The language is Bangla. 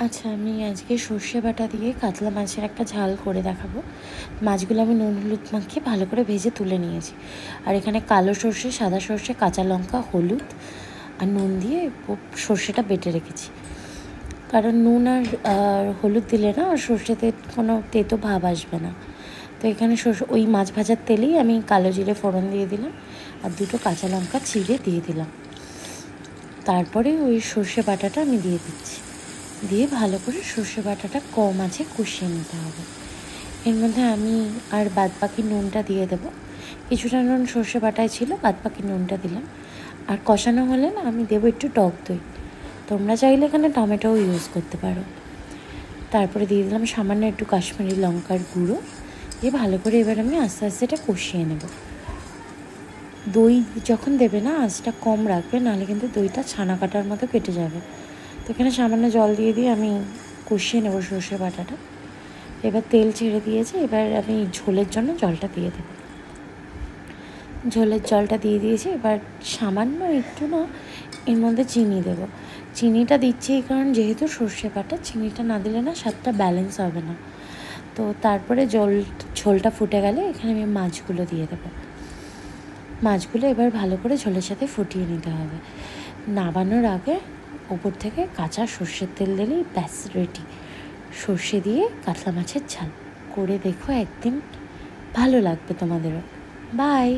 আচ্ছা, আমি আজকে সর্ষে বাটা দিয়ে কাতলা মাছের একটা ঝাল করে দেখাবো। মাছগুলো আমি নুন হলুদ মাখিয়ে ভালো করে ভেজে তুলে নিয়েছি। আর এখানে কালো সর্ষে, সাদা সর্ষে, কাঁচা লঙ্কা, হলুদ আর নুন দিয়ে সর্ষেটা বেটে রেখেছি। কারণ নুন আর হলুদ দিলে না সর্ষেতে কোনো তেতো ভাব আসবে না। তো এখানে ওই মাছ ভাজার তেলেই আমি কালো জিরে ফোড়ন দিয়ে দিলাম আর দুটো কাঁচা লঙ্কা চিড়ে দিয়ে দিলাম। তারপরে ওই সর্ষে বাটাটা আমি দিয়ে দিচ্ছি, দিয়ে ভালো করে সর্ষে বাটাটা কম আছে কষিয়ে নিতে হবে। এর মধ্যে আমি আর বাদবাকি নুনটা দিয়ে দেবো। কিছুটা নুন সর্ষে বাটায় ছিল, বাদবাকি নুনটা দিলাম। আর কষানো হলে না আমি দেবো একটু টক দই। তোমরা চাইলে এখানে টমেটোও ইউজ করতে পারো। তারপরে দিয়ে দিলাম সামান্য একটু কাশ্মীরি লঙ্কার গুঁড়ো, দিয়ে ভালো করে এবার আমি আস্তে আস্তে এটা কষিয়ে নেব। দই যখন দেবে না আঁচটা কম রাখবে, নাহলে কিন্তু দইটা ছানা কাটার মতো কেটে যাবে। তো এখানে সামান্য জল দিয়ে আমি কষিয়ে নেব সর্ষে বাটাটা। এবার তেল ছেড়ে দিয়েছে, এবার আমি ঝোলের জন্য জলটা দিয়ে দেবো। ঝোলের জলটা দিয়ে দিয়েছি। এবার সামান্য একটু না এর মধ্যে চিনি দেবো। চিনিটা দিচ্ছি এই কারণ যেহেতু সর্ষে বাটা, চিনিটা না দিলে না স্বাদটা ব্যালেন্স হবে না। তো তারপরে ঝোলটা ফুটে গেলে এখানে আমি মাছগুলো দিয়ে দেবো। মাছগুলো এবার ভালো করে ঝোলের সাথে ফুটিয়ে নিতে হবে। নামানোর আগে ওপর থেকে কাঁচা সর্ষের তেল দিলেই ব্যাস রেডি। সর্ষে দিয়ে কাতলা মাছের ঝাল করে দেখো, একদিন ভালো লাগবে তোমাদেরও। বাই।